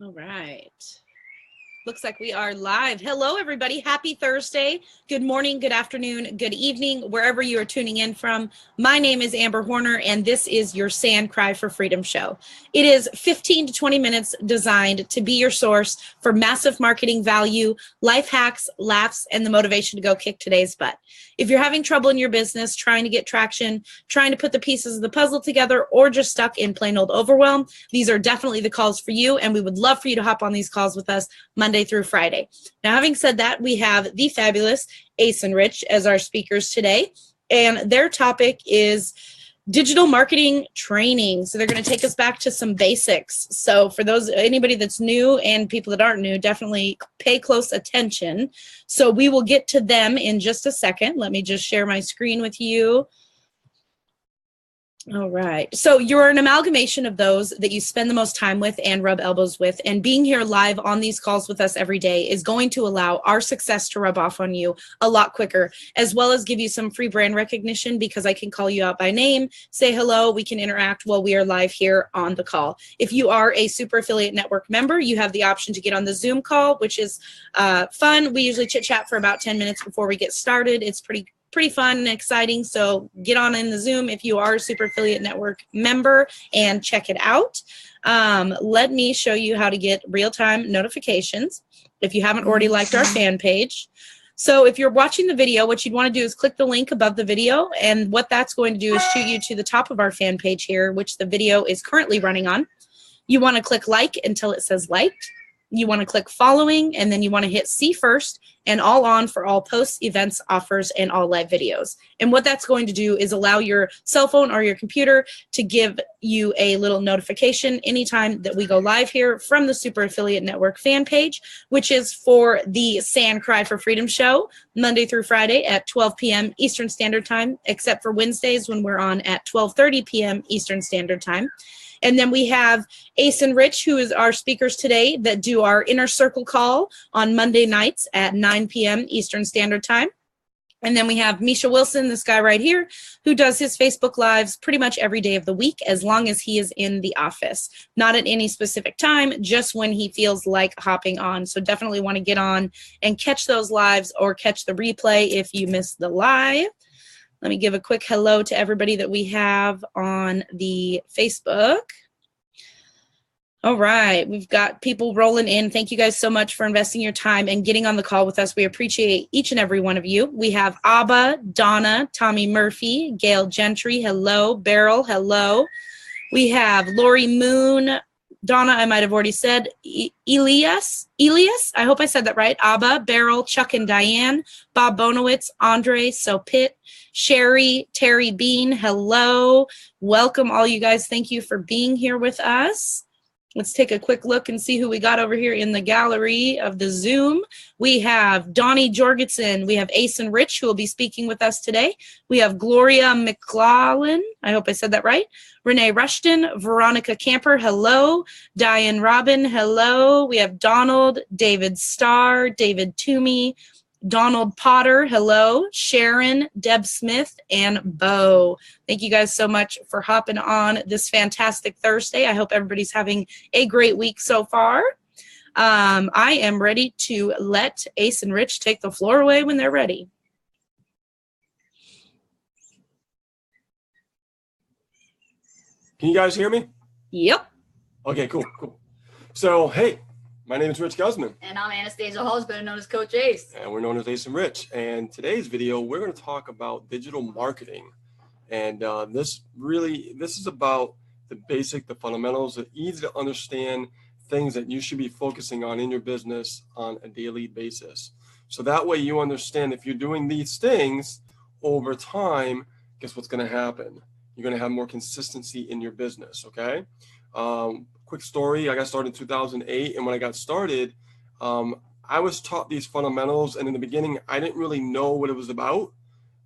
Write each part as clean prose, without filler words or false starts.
All right. Looks like we are live. Hello, everybody. Happy Thursday. Good morning, good afternoon, good evening, wherever you are tuning in from. My name is Amber Horner, and this is your Sand Cry for Freedom show. It is 15 to 20 minutes designed to be your source for massive marketing value, life hacks, laughs, and the motivation to go kick today's butt. If you're having trouble in your business, trying to get traction, trying to put the pieces of the puzzle together, or just stuck in plain old overwhelm, these are definitely the calls for you, and we would love for you to hop on these calls with us Monday through Friday. Now, having said that, we have the fabulous Ace and Rich as our speakers today, and their topic is digital marketing training. So they're going to take us back to some basics. So for anybody that's new and people that aren't new, definitely pay close attention. So we will get to them in just a second. Let me just share my screen with you. All right. So you're an amalgamation of those that you spend the most time with and rub elbows with. And being here live on these calls with us every day is going to allow our success to rub off on you a lot quicker, as well as give you some free brand recognition because I can call you out by name, say hello, we can interact while we are live here on the call. If you are a Super Affiliate Network member, you have the option to get on the Zoom call, which is fun. We usually chit chat for about 10 minutes before we get started. It's pretty fun and exciting. So get on in the Zoom if you are a Super Affiliate Network member and check it out. Let me show you how to get real-time notifications if you haven't already liked our fan page. So if you're watching the video, what you'd want to do is click the link above the video, and what that's going to do is shoot you to the top of our fan page here, which the video is currently running on. You want to click like until it says liked. You want to click following, and then you want to hit see first and all on for all posts, events, offers, and all live videos. And what that's going to do is allow your cell phone or your computer to give you a little notification anytime that we go live here from the Super Affiliate Network fan page, which is for the Sand Cry for Freedom show, Monday through Friday at 12 p.m. Eastern Standard Time, except for Wednesdays when we're on at 12:30 p.m. Eastern Standard Time. And then we have Ace and Rich, who is our speakers today, that do our Inner Circle call on Monday nights at 9 p.m. Eastern Standard Time. And then we have Misha Wilson, this guy right here, who does his Facebook Lives pretty much every day of the week, as long as he is in the office. Not at any specific time, just when he feels like hopping on. So definitely want to get on and catch those lives or catch the replay if you missed the live. Let me give a quick hello to everybody that we have on the Facebook. All right, we've got people rolling in. Thank you guys so much for investing your time and getting on the call with us. We appreciate each and every one of you. We have Abba, Donna, Tommy Murphy, Gail Gentry, hello. Beryl, hello. We have Lori Moon, Donna, I might have already said, Elias, I hope I said that right. Abba, Beryl, Chuck and Diane, Bob Bonowitz, Andre, Sopit, Sherry, Terry Bean, hello. Welcome all you guys. Thank you for being here with us. Let's take a quick look and see who we got over here in the gallery of the Zoom. We have Donnie Jorgensen. We have Ace and Rich, who will be speaking with us today. We have Gloria McLaughlin. I hope I said that right. Renee Rushton, Veronica Camper, hello. Diane Robin, hello. We have Donald, David Starr, David Toomey, Donald Potter, hello. Sharon, Deb Smith, and Bo. Thank you guys so much for hopping on this fantastic Thursday. I hope everybody's having a great week so far. I am ready to let Ace and Rich take the floor away when they're ready. Can you guys hear me? Yep. Okay, cool. So, hey, my name is Rich Guzman. And I'm Anastasia Halls, better known as Coach Ace. And we're known as Ace and Rich. And today's video, we're going to talk about digital marketing. And this is about the fundamentals, the easy to understand things that you should be focusing on in your business on a daily basis. So that way you understand if you're doing these things over time, guess what's going to happen? You're going to have more consistency in your business, okay? Quick story, I got started in 2008, and when I got started, I was taught these fundamentals, and in the beginning, I didn't really know what it was about.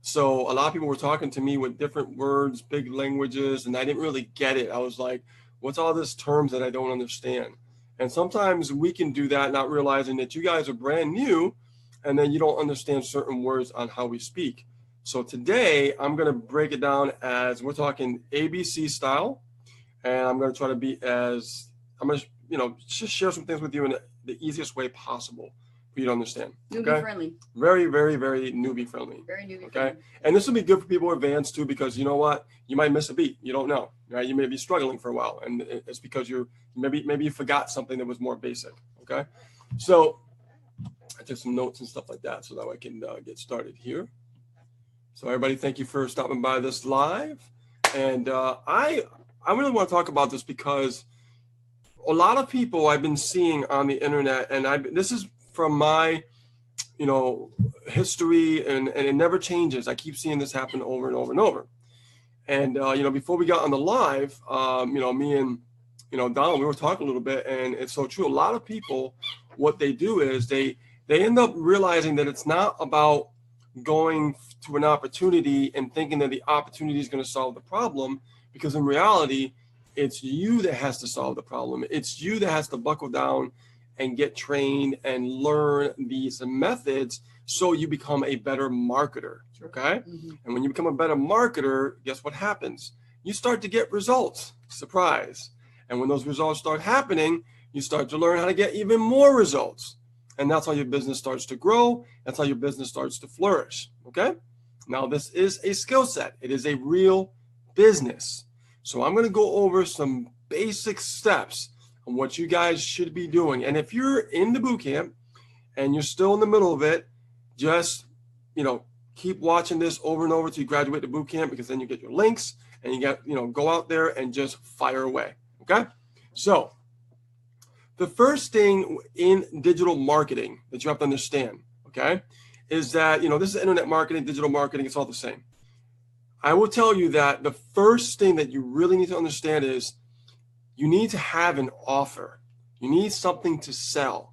So a lot of people were talking to me with different words, big languages, and I didn't really get it. I was like, what's all these terms that I don't understand? And sometimes we can do that, not realizing that you guys are brand new, and then you don't understand certain words on how we speak. So today, I'm going to break it down as we're talking ABC style, and I'm going to try to be as I'm going to, just share some things with you in the easiest way possible for you to understand. Newbie friendly. Very, very, very newbie friendly. Very newbie Okay. friendly. And this will be good for people advanced too, because you know what? You might miss a beat. You don't know, right? You may be struggling for a while, and it's because maybe you forgot something that was more basic. Okay. So I took some notes and stuff like that so that I can get started here. So everybody, thank you for stopping by this live. And I really want to talk about this because a lot of people I've been seeing on the internet, and this is from my, history, and it never changes. I keep seeing this happen over and over and over. And, before we got on the live, me and, Donald, we were talking a little bit, and it's so true. A lot of people, what they do is they end up realizing that it's not about going to an opportunity and thinking that the opportunity is going to solve the problem, because in reality, it's you that has to solve the problem. It's you that has to buckle down and get trained and learn these methods so you become a better marketer, okay? Mm-hmm. And when you become a better marketer, guess what happens? You start to get results, surprise. And when those results start happening, you start to learn how to get even more results. And that's how your business starts to grow. That's how your business starts to flourish, okay? Now, this is a skill set. It is a real business. So I'm going to go over some basic steps on what you guys should be doing. And if you're in the boot camp and you're still in the middle of it, just, keep watching this over and over till you graduate the boot camp, because then you get your links and you get, go out there and just fire away, okay? So the first thing in digital marketing that you have to understand, okay, is that, this is internet marketing, digital marketing, it's all the same. I will tell you that the first thing that you really need to understand is you need to have an offer. You need something to sell,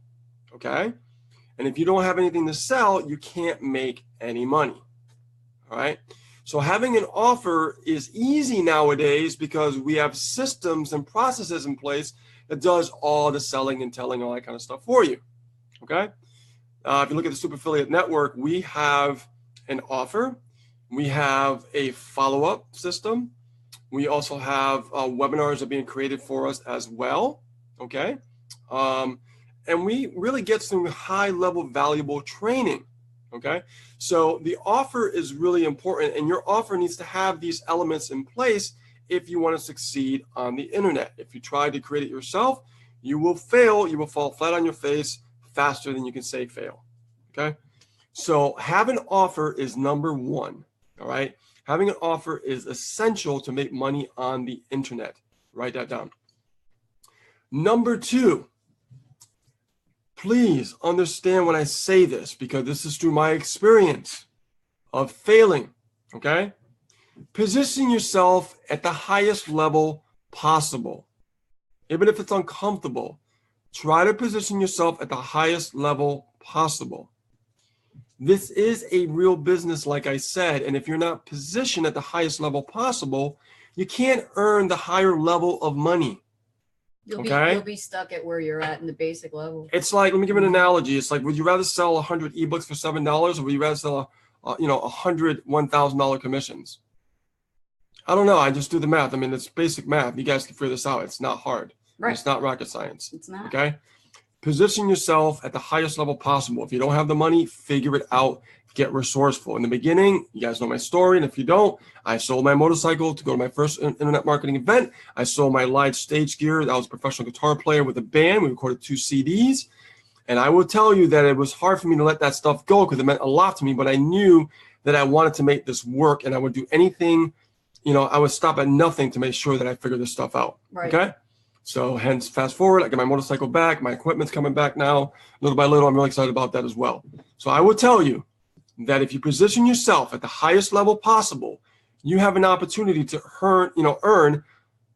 okay? And if you don't have anything to sell, you can't make any money, all right? So having an offer is easy nowadays because we have systems and processes in place that does all the selling and telling, all that kind of stuff for you, okay? If you look at the Super Affiliate Network, we have an offer. We have a follow-up system. We also have webinars that are being created for us as well, okay? And we really get some high-level valuable training, okay? So the offer is really important, and your offer needs to have these elements in place if you want to succeed on the internet. If you try to create it yourself, you will fail. You will fall flat on your face faster than you can say fail, okay? So have an offer is number one, all right? Having an offer is essential to make money on the internet. Write that down. Number two, please understand when I say this, because this is through my experience of failing, okay? Position yourself at the highest level possible. Even if it's uncomfortable, try to position yourself at the highest level possible. This is a real business, like I said, and if you're not positioned at the highest level possible, you can't earn the higher level of money. You'll be stuck at where you're at in the basic level. It's like, let me give an analogy. It's like, would you rather sell 100 ebooks for $7, or would you rather sell 100 $1,000 commissions? I don't know. I just do the math. I mean, it's basic math. You guys can figure this out. It's not hard. Right. It's not rocket science. It's not. Okay. Position yourself at the highest level possible. If you don't have the money, figure it out. Get resourceful. In the beginning, you guys know my story. And if you don't, I sold my motorcycle to go to my first internet marketing event. I sold my live stage gear. I was a professional guitar player with a band. We recorded 2 CDs. And I will tell you that it was hard for me to let that stuff go because it meant a lot to me. But I knew that I wanted to make this work, and I would do anything. I would stop at nothing to make sure that I figured this stuff out. Right. Okay. So hence, fast forward, I get my motorcycle back. My equipment's coming back now. Little by little, I'm really excited about that as well. So I will tell you that if you position yourself at the highest level possible, you have an opportunity to earn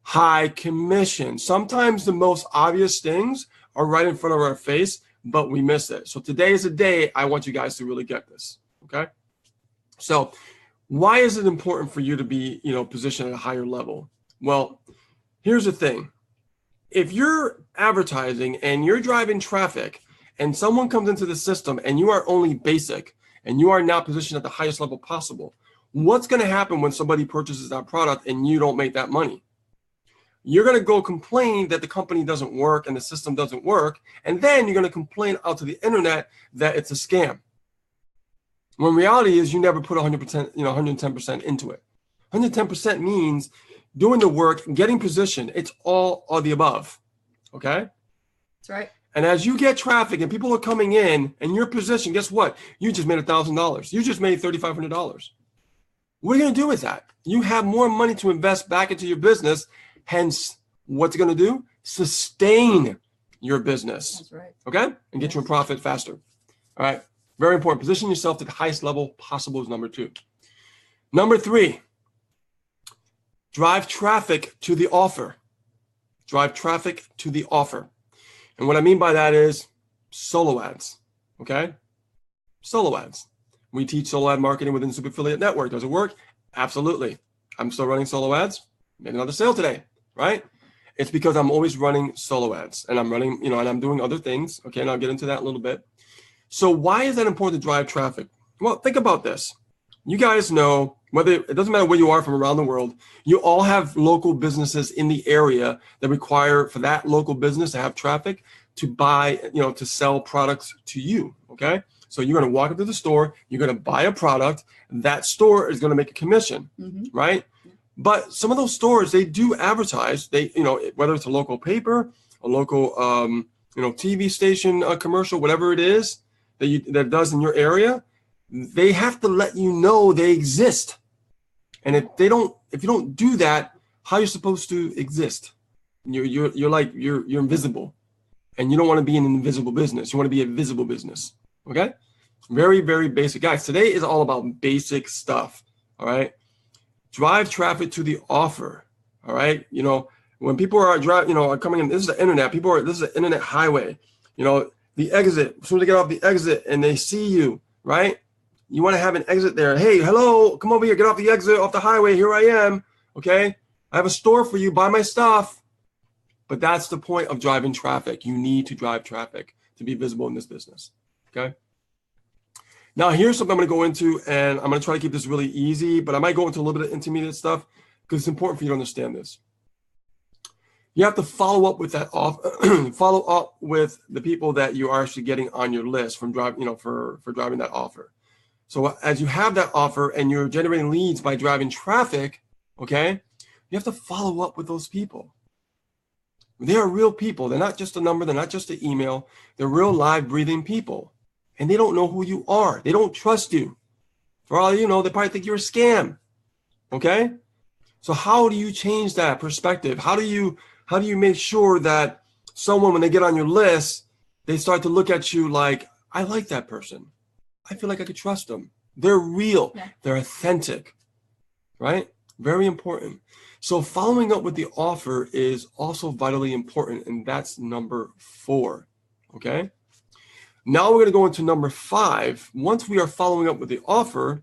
high commission. Sometimes the most obvious things are right in front of our face, but we miss it. So today is a day I want you guys to really get this. Okay. So why is it important for you to be, positioned at a higher level? Well, here's the thing. If you're advertising and you're driving traffic and someone comes into the system and you are only basic and you are not positioned at the highest level possible, what's going to happen when somebody purchases that product and you don't make that money? you're going to go complain that the company doesn't work and the system doesn't work. And then you're going to complain out to the internet that it's a scam. When reality is you never put 100%, 110% into it. 110% means doing the work, getting position. It's all of the above. Okay? That's right. And as you get traffic and people are coming in and your position, guess what? You just made $1,000. You just made $3,500. What are you going to do with that? You have more money to invest back into your business. Hence, what's it going to do? Sustain your business. That's right. Okay? And get you a profit faster. All right? Very important. Position yourself to the highest level possible is number 2. Number 3, drive traffic to the offer. Drive traffic to the offer. And what I mean by that is solo ads. Okay? Solo ads. We teach solo ad marketing within Super Affiliate Network. Does it work? Absolutely. I'm still running solo ads. Made another sale today, right? It's because I'm always running solo ads and I'm running, and I'm doing other things. Okay, and I'll get into that in a little bit. So why is that important to drive traffic? Well, think about this. You guys know, it doesn't matter where you are from around the world, you all have local businesses in the area that require for that local business to have traffic to buy, to sell products to you, okay? So you're going to walk into the store, you're going to buy a product, that store is going to make a commission, right? But some of those stores, they do advertise, whether it's a local paper, a local, TV station, commercial, whatever it is that does in your area, they have to let you know they exist. And if you don't do that, how are you supposed to exist? You're invisible, and you don't want to be in an invisible business. You want to be a visible business. Okay? Very, very basic. Guys, today is all about basic stuff. All right? Drive traffic to the offer. All right? When people are driving, are coming in, this is the internet. This is the internet highway. The exit, as soon as they get off the exit and they see you, right? You want to have an exit there. Hey, hello, come over here, get off the exit, off the highway. Here I am. Okay? I have a store for you. Buy my stuff. But that's the point of driving traffic. You need to drive traffic to be visible in this business. Okay? Now, here's something I'm going to go into, and I'm going to try to keep this really easy, but I might go into a little bit of intermediate stuff because it's important for you to understand this. You have to follow up with that follow up with the people that you are actually getting on your list from driving, for driving that offer. So as you have that offer and you're generating leads by driving traffic, okay, you have to follow up with those people. They are real people. They're not just a number. They're not just an email. They're real live breathing people. And they don't know who you are. They don't trust you. For all you know, they probably think you're a scam. Okay? So how do you change that perspective? How do you make sure that someone, when they get on your list, they start to look at you like, I like that person. I feel like I could trust them. They're real. Yeah. They're authentic. Right? Very important. So following up with the offer is also vitally important, and that's number 4. Okay? Now we're going to go into number 5. Once we are following up with the offer,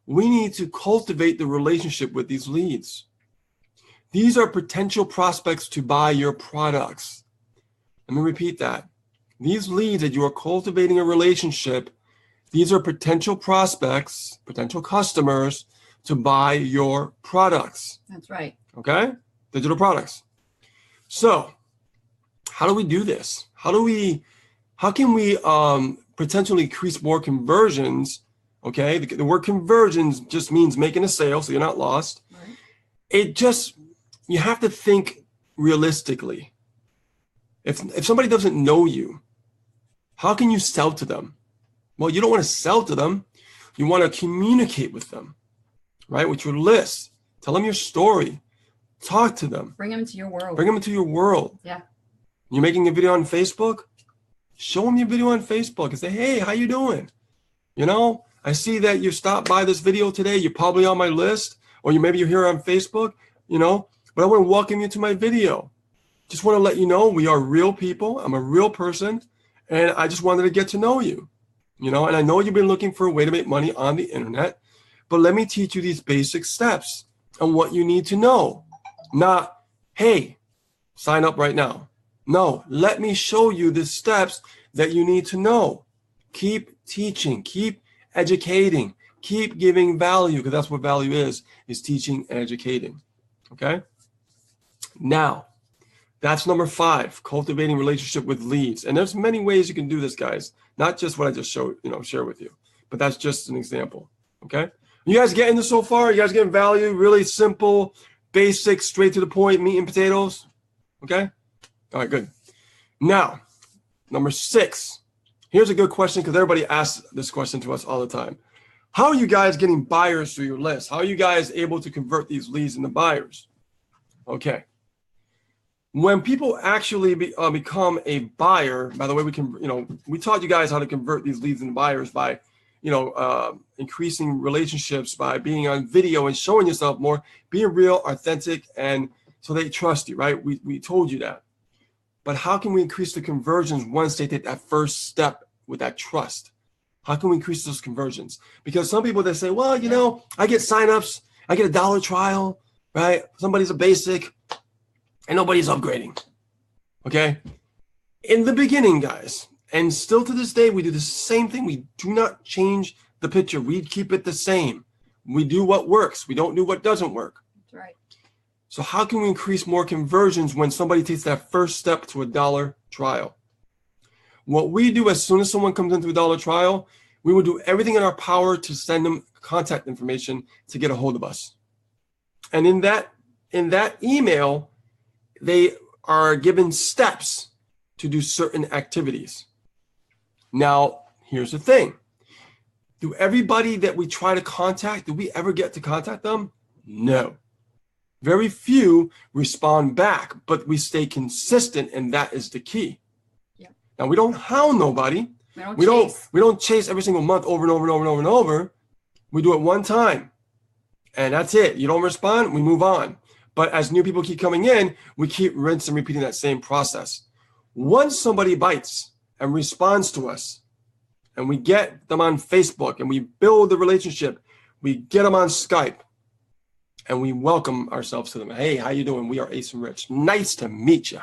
we need to cultivate the relationship with these leads. These are potential prospects to buy your products. Let me repeat that. These leads that you are cultivating a relationship, these are potential prospects, potential customers to buy your products. That's right. Okay? Digital products. So, how do we do this? How can we potentially increase more conversions? Okay, the word conversions just means making a sale, so you're not lost. Right. You have to think realistically. If somebody doesn't know you, how can you sell to them? Well, you don't want to sell to them. You want to communicate with them, right? With your list. Tell them your story. Talk to them. Bring them into your world. Bring them into your world. Yeah. You're making a video on Facebook? Show them your video on Facebook and say, hey, how you doing? I see that you stopped by this video today. You're probably on my list, or maybe you're here on Facebook, but I want to welcome you to my video. Just want to let you know we are real people. I'm a real person, and I just wanted to get to know you, and I know you've been looking for a way to make money on the internet, but let me teach you these basic steps and what you need to know. Not, hey, sign up right now. No, let me show you the steps that you need to know. Keep teaching, keep educating, keep giving value, because that's what value is teaching and educating. Okay? Now, that's number 5, cultivating relationship with leads. And there's many ways you can do this, guys. Not just what I just showed, share with you, but that's just an example. Okay. You guys getting this so far? You guys getting value? Really simple, basic, straight to the point, meat and potatoes. Okay. All right, good. Now, number 6. Here's a good question because everybody asks this question to us all the time. How are you guys getting buyers through your list? How are you guys able to convert these leads into buyers? Okay. When people actually become a buyer, by the way, we taught you guys how to convert these leads into buyers by, increasing relationships, by being on video and showing yourself more, being real, authentic, and so they trust you, right? We told you that. But how can we increase the conversions once they take that first step with that trust? How can we increase those conversions? Because some people, they say, well, I get signups, I get a $1 trial, right? Somebody's a basic and nobody's upgrading. Okay. In the beginning, guys, and still to this day, we do the same thing. We do not change the picture. We keep it the same. We do what works. We don't do what doesn't work. That's right. So how can we increase more conversions when somebody takes that first step to a $1 trial? What we do as soon as someone comes into a $1 trial, we will do everything in our power to send them contact information to get a hold of us. And in that email, they are given steps to do certain activities. Now, here's the thing. Do everybody that we try to contact, do we ever get to contact them? No. Very few respond back, but we stay consistent, and that is the key. Yeah. Now, we don't hound nobody. We don't chase every single month over and over and over and over and over. We do it one time, and that's it. You don't respond, we move on. But as new people keep coming in, we keep rinsing and repeating that same process. Once somebody bites and responds to us, and we get them on Facebook, and we build the relationship, we get them on Skype, and we welcome ourselves to them. Hey, how you doing? We are Ace and Rich. Nice to meet you.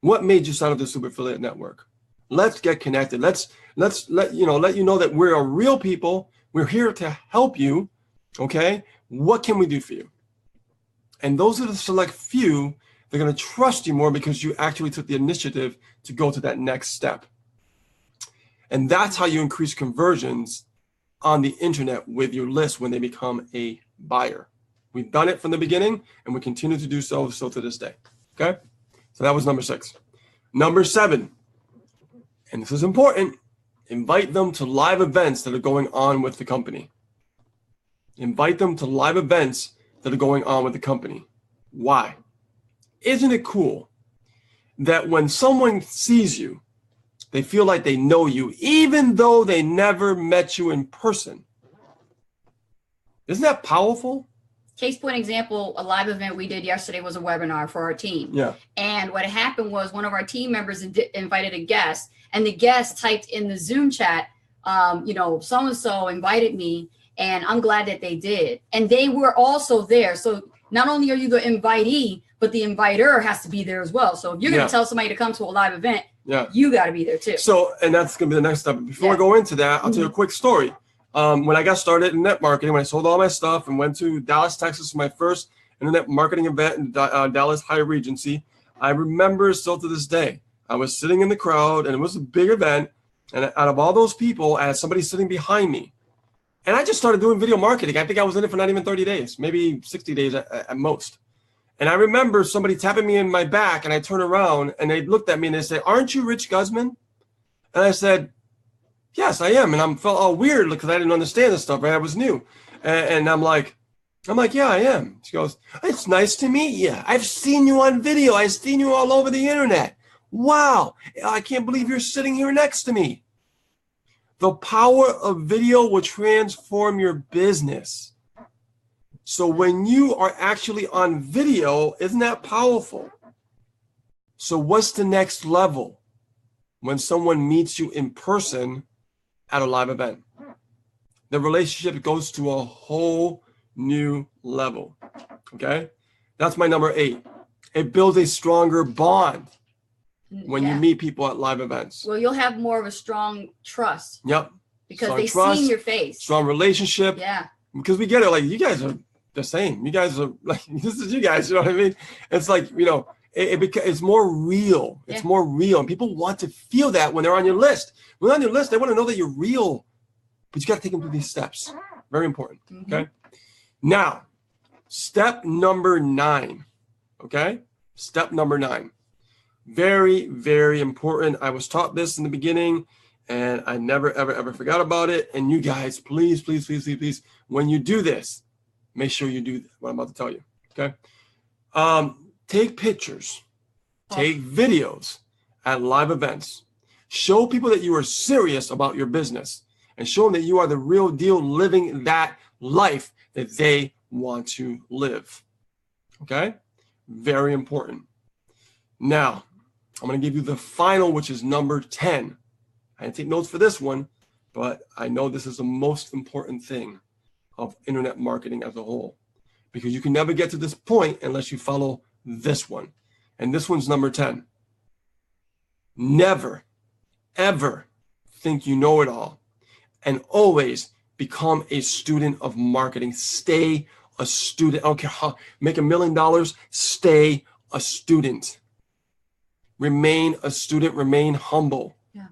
What made you sign up to the Super Affiliate Network? Let's get connected. Let's let you know that we're a real people. We're here to help you. Okay? What can we do for you? And those are the select few. They're going to trust you more because you actually took the initiative to go to that next step. And that's how you increase conversions on the internet with your list when they become a buyer. We've done it from the beginning, and we continue to do so to this day. Okay? So that was number 6. Number 7, and this is important, invite them to live events that are going on with the company. Invite them to live events that are going on with the company. Why? Isn't it cool that when someone sees you, they feel like they know you, even though they never met you in person? Isn't that powerful? Case point example, a live event we did yesterday was a webinar for our team. Yeah. And what happened was one of our team members invited a guest, and the guest typed in the Zoom chat, so-and-so invited me, and I'm glad that they did. And they were also there. So not only are you the invitee, but the inviter has to be there as well. So if you're going to tell somebody to come to a live event, you got to be there too. So, and that's going to be the next step. Before I go into that, I'll tell you a quick story. When I got started in net marketing, when I sold all my stuff and went to Dallas, Texas for my first internet marketing event in Dallas Higher Regency, I remember still to this day, I was sitting in the crowd, and it was a big event. And out of all those people, I had somebody sitting behind me. And I just started doing video marketing. I think I was in it for not even 30 days, maybe 60 days at most. And I remember somebody tapping me in my back, and I turned around, and they looked at me, and they said, "Aren't you Rich Guzman?" And I said, "Yes, I am." And I felt all weird because I didn't understand this stuff, right? I was new. And I'm like, "Yeah, I am." She goes, "It's nice to meet you. I've seen you on video. I've seen you all over the internet. Wow, I can't believe you're sitting here next to me." The power of video will transform your business. So when you are actually on video, isn't that powerful? So what's the next level? When someone meets you in person at a live event, the relationship goes to a whole new level. Okay? That's my number 8. It builds a stronger bond when you meet people at live events. Well, you'll have more of a strong trust. Yep. Because they've seen your face. Strong relationship. Yeah. Because we get it. Like, you guys are the same. You guys are like, this is you guys, you know what I mean? It's like, you know, it's more real. It's more real. And people want to feel that when they're on your list. When they're on your list, they want to know that you're real. But you got to take them through these steps. Very important. Okay. Now, step number 9. Okay. Step number 9. Very, very important. I was taught this in the beginning and I never, ever, ever forgot about it. And you guys, please, please, please, please, please, when you do this, make sure you do what I'm about to tell you. Okay. Take pictures, take videos at live events. Show people that you are serious about your business and show them that you are the real deal living that life that they want to live. Okay? Very important. Now, I'm going to give you the final, which is number 10. I didn't take notes for this one, but I know this is the most important thing of internet marketing as a whole, because you can never get to this point unless you follow this one. And this one's number 10. Never, ever think you know it all, and always become a student of marketing. Stay a student. I don't care how, make $1 million, stay a student. Remain a student, remain humble. Yeah.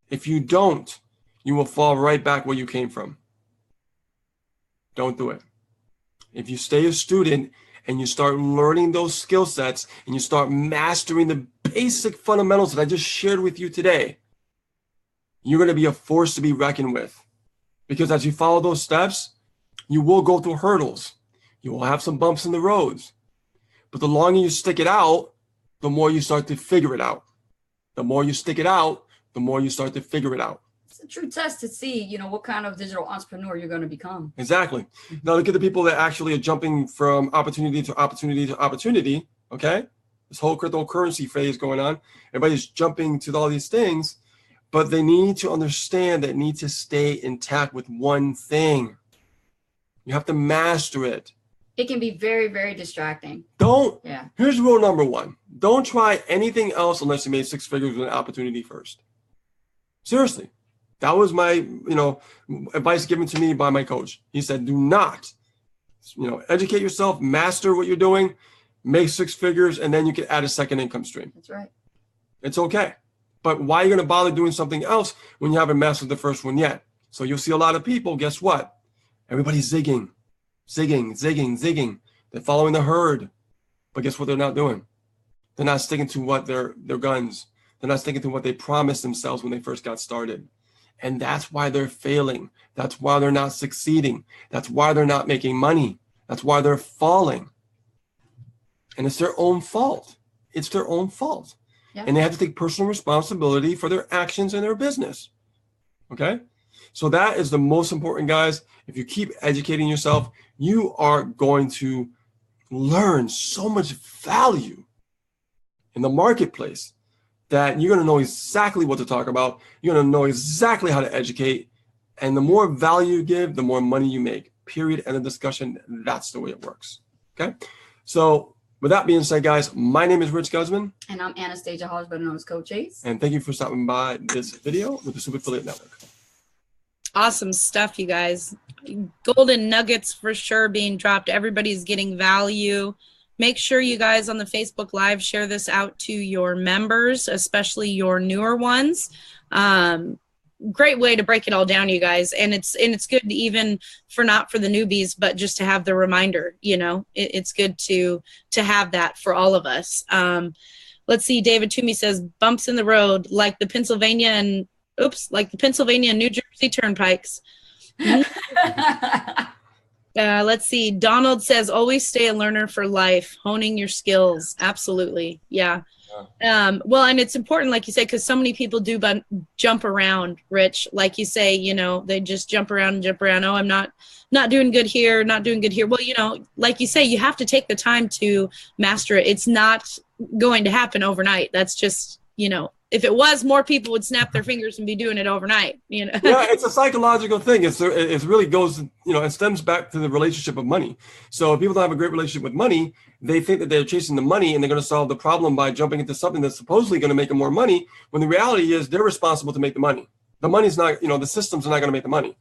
If you don't, you will fall right back where you came from. Don't do it. If you stay a student and you start learning those skill sets and you start mastering the basic fundamentals that I just shared with you today, you're going to be a force to be reckoned with. Because as you follow those steps, you will go through hurdles. You will have some bumps in the roads. But the longer you stick it out, the more you start to figure it out. The more you stick it out, the more you start to figure it out. It's a true test to see, you know, what kind of digital entrepreneur you're going to become. Exactly. Now look at the people that actually are jumping from opportunity to opportunity to opportunity. Okay. This whole cryptocurrency phase going on. Everybody's jumping to all these things, but they need to understand that need to stay intact with one thing. You have to master it. It can be very, very distracting. Here's rule number 1. Don't try anything else unless you made 6 figures with an opportunity first. Seriously. That was my, advice given to me by my coach. He said, do not, educate yourself, master what you're doing, make 6 figures, and then you can add a second income stream. That's right. It's okay. But why are you going to bother doing something else when you haven't mastered the first one yet? So you'll see a lot of people, guess what? Everybody's zigging. They're following the herd. But guess what they're not doing? They're not sticking to what their guns. They're not sticking to what they promised themselves when they first got started. And that's why they're failing. That's why they're not succeeding. That's why they're not making money. That's why they're falling. And it's their own fault. It's their own fault. Yeah. And they have to take personal responsibility for their actions in their business. Okay? So that is the most important, guys. If you keep educating yourself, you are going to learn so much value in the marketplace that you're going to know exactly what to talk about. You're going to know exactly how to educate. And the more value you give, the more money you make. Period. End of discussion. That's the way it works. Okay? So with that being said, guys, my name is Rich Guzman. And I'm Anastasia Hodge, better known as Coach Ace. And thank you for stopping by this video with the Super Affiliate Network. Awesome stuff, you guys. Golden nuggets for sure being dropped. Everybody's getting value. Make sure you guys on the Facebook Live share this out to your members, especially your newer ones. Great way to break it all down, you guys. And it's good even not for the newbies, but just to have the reminder, it's good to have that for all of us. Let's see. David Toomey says bumps in the road like the Pennsylvania and New Jersey turnpikes. Let's see. Donald says, always stay a learner for life, honing your skills. Absolutely. Yeah. Well, and it's important, like you say, because so many people do jump around, Rich. Like you say, they just jump around. Oh, I'm not doing good here, not doing good here. Well, like you say, you have to take the time to master it. It's not going to happen overnight. That's just, if it was, more people would snap their fingers and be doing it overnight. Yeah, it's a psychological thing. It really goes, it stems back to the relationship of money. So if people don't have a great relationship with money, they think that they're chasing the money and they're going to solve the problem by jumping into something that's supposedly going to make them more money, when the reality is they're responsible to make the money. The money's not, the systems are not going to make the money.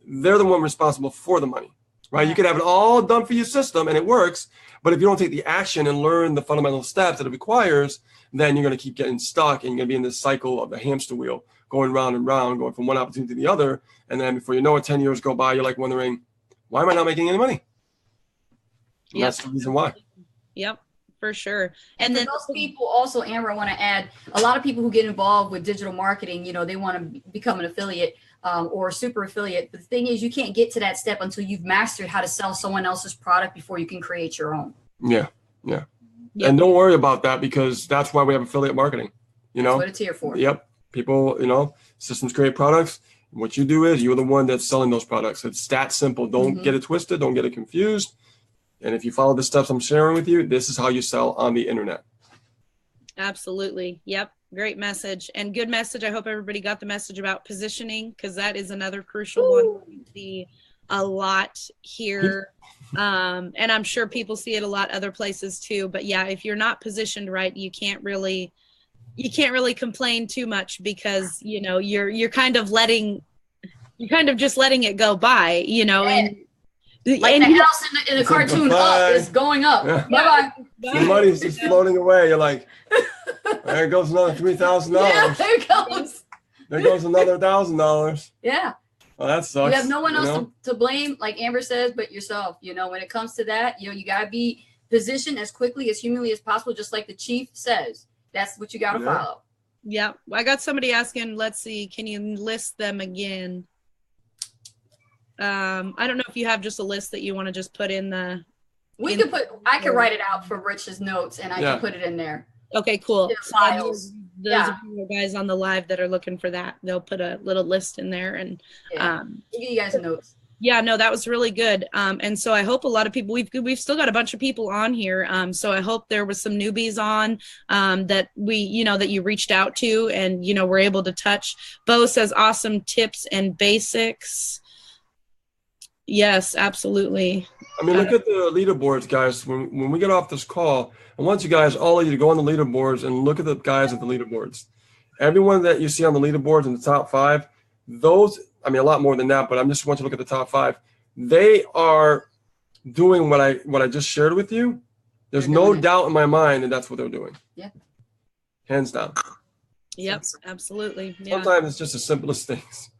They're the one responsible for the money. right? You could have it all done for your system and it works, but if you don't take the action and learn the fundamental steps that it requires, then you're going to keep getting stuck and you're going to be in this cycle of the hamster wheel, going round and round, going from one opportunity to the other. And then before you know it, 10 years go by, you're like wondering, why am I not making any money? And that's the reason why. Yep, for sure. And then those people also, Amber, I want to add, a lot of people who get involved with digital marketing, you know, they want to become an affiliate or a super affiliate. But the thing is, you can't get to that step until you've mastered how to sell someone else's product before you can create your own. Yeah. And don't worry about that, because that's why we have affiliate marketing. You know, that's what it's here for. Yep. People, you know, systems create products. What you do is you're the one that's selling those products. It's that simple. Don't get it twisted. Don't get it confused. And if you follow the steps I'm sharing with you, this is how you sell on the internet. Absolutely. Yep. Great message and good message. I hope everybody got the message about positioning, because that is another crucial one we see a lot here. And I'm sure people see it a lot other places too. But yeah, if you're not positioned right, you can't really complain too much, because, you know, you're kind of just letting it go by, you know, and like the house in the cartoon, up is going up. Yeah. Bye-bye. The money's just floating away. You're like, there goes another $3,000. Yeah, there it goes. There goes another $1,000. Yeah. Well, that sucks. You have no one else to blame, like Amber says, but yourself. You know, when it comes to that, you know, you got to be positioned as quickly, as humanly as possible, just like the chief says. That's what you got to follow. Yeah. I got somebody asking, let's see, can you list them again? I don't know if you have just a list that you want to just put in the. I can write it out from Rich's notes and I can put it in there. Okay, cool. Files. Those of you guys on the live that are looking for that, they'll put a little list in there and we'll give you guys notes. Yeah, no, that was really good. And so I hope a lot of people, we've still got a bunch of people on here. So I hope there was some newbies on that that you reached out to and, you know, were able to touch. Bo says awesome tips and basics. Yes, absolutely. I mean, look at the leaderboards, guys. When we get off this call, I want you guys, all of you, to go on the leaderboards and look at the guys at the leaderboards. Everyone that you see on the leaderboards in the top 5, those, I mean, a lot more than that, but I just want you to look at the top 5. They are doing what I just shared with you. There's no doubt in my mind that that's what they're doing. Yeah. Hands down. Yep, absolutely. Yeah. Sometimes it's just the simplest things.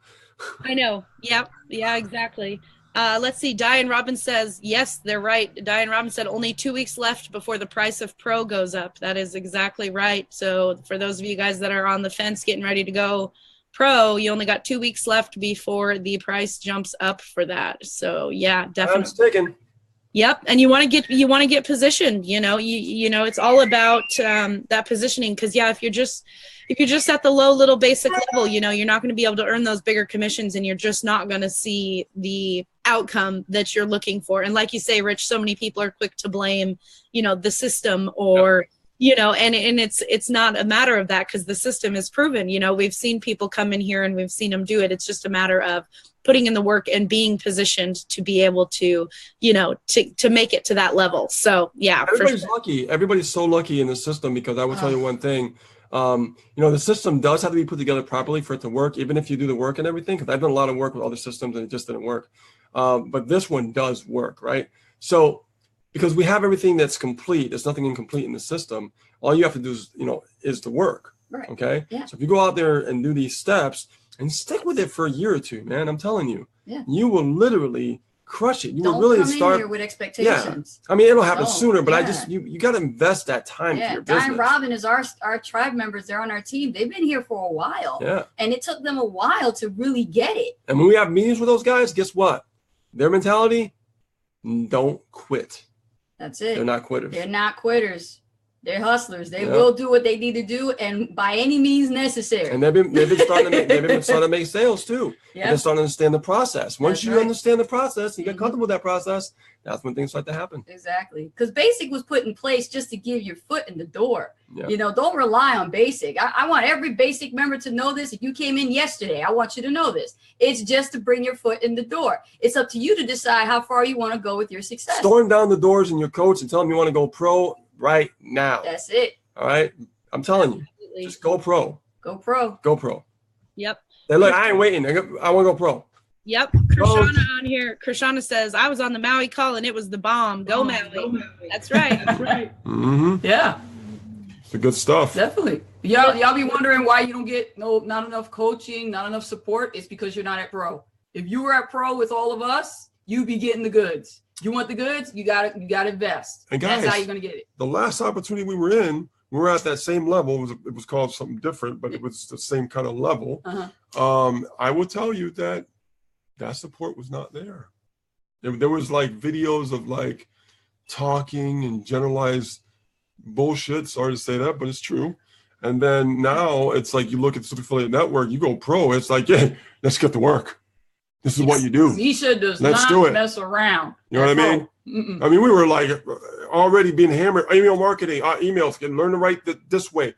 I know. Yep. Yeah, exactly. Let's see. Diane Robbins says, yes, they're right. Diane Robbins said only 2 weeks left before the price of Pro goes up. That is exactly right. So for those of you guys that are on the fence getting ready to go Pro, you only got 2 weeks left before the price jumps up for that. So yeah, definitely. I'm sticking. Yep. And you want to get positioned, you know, it's all about that positioning. Cause yeah, if you're just at the low little basic level, you know, you're not going to be able to earn those bigger commissions and you're just not going to see the outcome that you're looking for. And like you say, Rich, so many people are quick to blame, you know, the system or, you know, and it's not a matter of that because the system is proven. You know, we've seen people come in here and we've seen them do it. It's just a matter of putting in the work and being positioned to be able to, you know, to make it to that level. So yeah, everybody's lucky. Everybody's so lucky in the system because I will tell you one thing. You know, the system does have to be put together properly for it to work, even if you do the work and everything. Because I've done a lot of work with other systems and it just didn't work. But this one does work, right? So because we have everything that's complete, there's nothing incomplete in the system. All you have to do is, you know, is to work. Right. Okay. Yeah. So if you go out there and do these steps and stick with it for a year or two, man, I'm telling you, you will literally crush it. You will really start in here with expectations. Yeah. I mean, it'll happen sooner, but you got to invest that time to your business. Diane Robin is our tribe members. They're on our team. They've been here for a while. Yeah. And it took them a while to really get it. And when we have meetings with those guys, guess what? Their mentality, don't quit. That's it. They're not quitters. They're not quitters. They're hustlers. They will do what they need to do, and by any means necessary. And they've been starting to make sales too. Yeah. They're starting to understand the process. Once you understand the process, and you get comfortable with that process, that's when things start to happen. Exactly. Because Basic was put in place just to give your foot in the door. Yeah. You know, don't rely on Basic. I want every Basic member to know this. If you came in yesterday, I want you to know this. It's just to bring your foot in the door. It's up to you to decide how far you want to go with your success. Storm down the doors in your coach and tell them you want to go pro right now. That's it. All right. I'm telling you, just go pro. Go pro. Go pro. Yep. They look, I ain't waiting. I want to go pro. Yep. Krishana on here. Krishana says, I was on the Maui call and it was the bomb. Go Maui. That's right. Mm-hmm. Yeah. The good stuff. Definitely. Y'all be wondering why you don't get not enough coaching, not enough support. It's because you're not at pro. If you were at pro with all of us, you'd be getting the goods. You want the goods, you gotta invest. And guys, that's how you're gonna get it. The last opportunity we were in, we were at that same level. It was called something different, but it was the same kind of level. I will tell you that support was not there. There was like videos of like talking and generalized bullshit. Sorry to say that, but it's true. And then now it's like you look at the Super Affiliate Network, you go pro. It's like, yeah, let's get to work. This is what you do. Misha does not mess around. You know what I mean? I mean, we were like already being hammered. Email marketing, emails. Learn to write this way.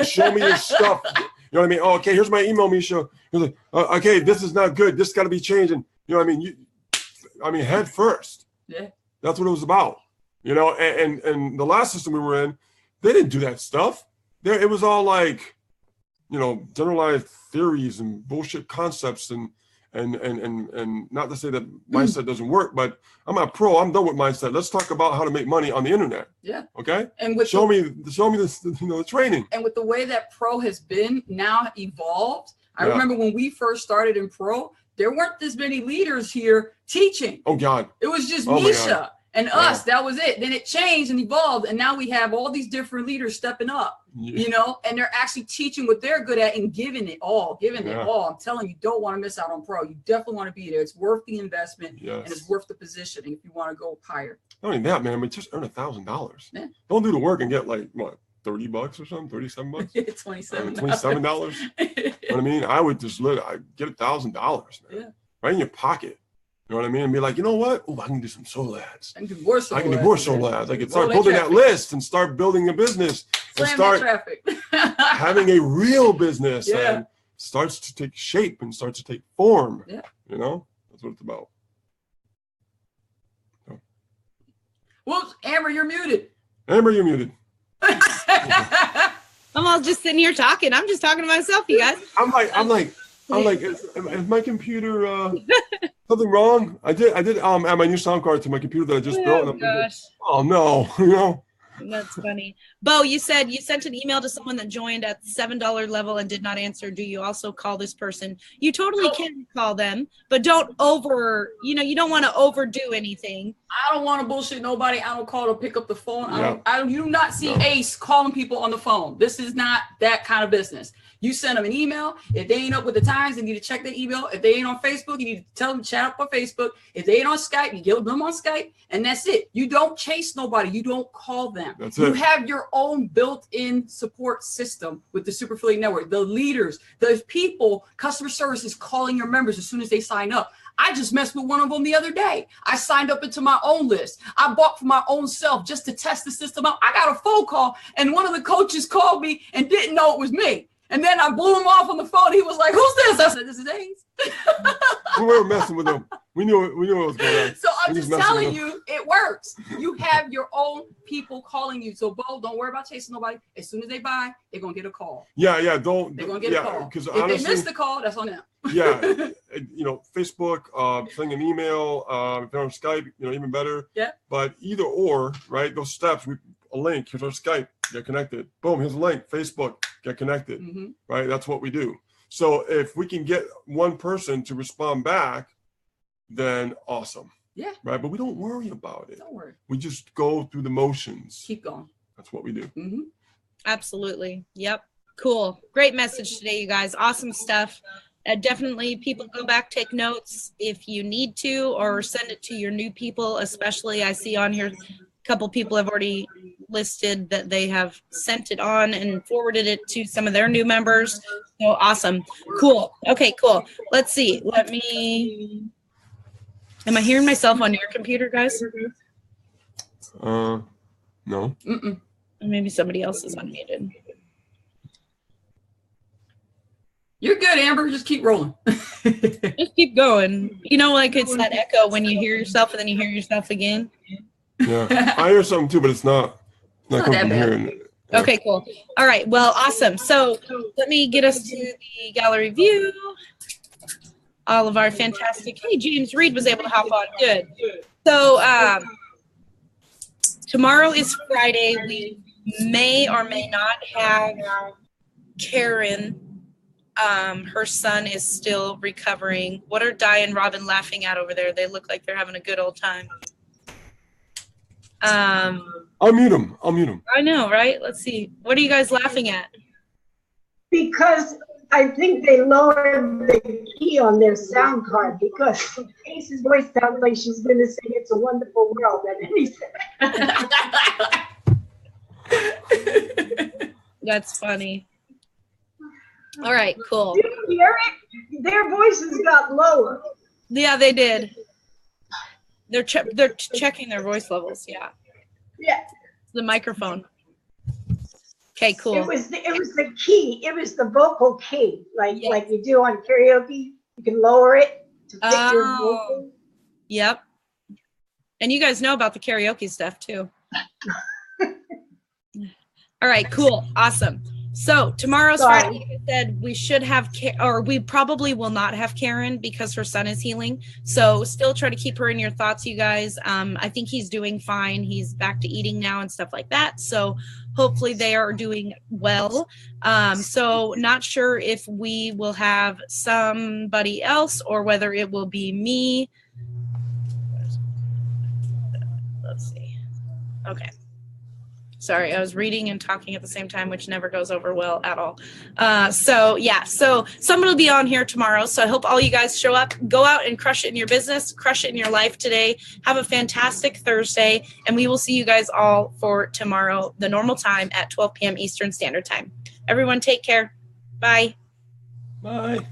Show me your stuff. You know what I mean? Oh, okay, here's my email, Misha. You're like, okay, this is not good. This got to be changing. You know what I mean? Head first. Yeah. That's what it was about. You know, and the last system we were in, they didn't do that stuff. It was all like, you know, generalized theories and bullshit concepts and not to say that mindset doesn't work, but I'm not pro. I'm done with mindset. Let's talk about how to make money on the internet. Yeah. Okay. And with show me this, the training. And with the way that pro has been now evolved, I remember when we first started in pro, there weren't this many leaders here teaching. Oh God. It was just Misha and us. That was it. Then it changed and evolved, and now we have all these different leaders stepping up. You know, and they're actually teaching what they're good at and giving it all. I'm telling you, don't want to miss out on pro. You definitely want to be there. It's worth the investment and it's worth the positioning if you want to go higher. Not only that, man, I mean, just earn $1,000. Yeah. Don't do the work and get like what, $30 or something, $37. $27. $27. You know what I mean? I would just get $1,000, man. Yeah. Right in your pocket. You know what I mean? And be like, you know what? Oh, I can do some solo ads. I can do more solo ads. I can start building that list and start building a business. And start having a real business and starts to take shape and starts to take form. Yeah. You know, that's what it's about. So. Whoops, Amber, you're muted. Amber, you're muted. I'm all just sitting here talking. I'm just talking to myself, you guys. I'm like, is my computer something wrong? I did add my new sound card to my computer that I just built. Oh gosh. Oh no, you know. That's funny. Bo, you said you sent an email to someone that joined at $7 level and did not answer. Do you also call this person? You totally can call them, but don't you don't want to overdo anything. I don't want to bullshit nobody. I don't call to pick up the phone. You do not see Ace calling people on the phone. This is not that kind of business. You send them an email. If they ain't up with the times, they need to check their email. If they ain't on Facebook, you need to tell them to chat up on Facebook. If they ain't on Skype, you get them on Skype, and that's it. You don't chase nobody. You don't call them. You have your own built-in support system with the Super Affiliate Network. The leaders, the people, customer service is calling your members as soon as they sign up. I just messed with one of them the other day. I signed up into my own list. I bought for my own self just to test the system out. I got a phone call, and one of the coaches called me and didn't know it was me. And then I blew him off on the phone. He was like, "Who's this?" I said, "This is Ace." We were messing with him. We knew what was going on. So I'm just telling you, it works. You have your own people calling you. So, Bo, don't worry about chasing nobody. As soon as they buy, they're gonna get a call. Yeah. They're gonna get a call. Because if they miss the call, that's on them. Facebook, sending an email, if they're on Skype, even better. Yeah. But either or, right? Those steps. A link. Here's our Skype. Get connected. Boom. Here's a link. Facebook. Get connected. Right. That's what we do. So if we can get one person to respond back, then awesome. Yeah. Right. But we don't worry about it. Don't worry. We just go through the motions. Keep going. That's what we do. Absolutely. Yep. Cool. Great message today, you guys. Awesome stuff. Definitely people go back, take notes if you need to, or send it to your new people, especially I see on here a couple people have already listed that they have sent it on and forwarded it to some of their new members. So awesome. Cool. Okay, cool. Let's see. Am I hearing myself on your computer, guys? No. Maybe somebody else is unmuted. You're good, Amber. Just keep rolling. Just keep going. It's that echo when you hear yourself and then you hear yourself again. Yeah, I hear something too, but it's not coming from here. Okay, cool. All right. Well, awesome. So let me get us to the gallery view. all of our fantastic, hey, James Reed was able to hop on. Good. So tomorrow is Friday. We may or may not have Karen. Her son is still recovering. What are Di and Robin laughing at over there? They look like they're having a good old time. I'll mute him. I know, right? Let's see. What are you guys laughing at? Because I think they lowered the key on their sound card because Ace's voice sounds like she's going to sing "It's a Wonderful World" at any second. That's funny. All right, cool. Did you hear it? Their voices got lower. Yeah, they did. They're checking their voice levels. Yeah. Yeah. The microphone. Okay, cool. It was the key. It was the vocal key, like you do on karaoke. You can lower it to fit your vocal. Yep. And you guys know about the karaoke stuff too. All right, cool, awesome. So tomorrow's Friday, like I said, we should have, or we probably will not have Karen because her son is healing. So still try to keep her in your thoughts, you guys. I think he's doing fine. He's back to eating now and stuff like that. So hopefully they are doing well. So not sure if we will have somebody else or whether it will be me. Let's see. Okay. Sorry, I was reading and talking at the same time, which never goes over well at all. So yeah, so someone will be on here tomorrow. So I hope all you guys show up, go out and crush it in your business, crush it in your life today. Have a fantastic Thursday, and we will see you guys all for tomorrow, the normal time at 12 p.m. Eastern Standard Time. Everyone take care. Bye. Bye.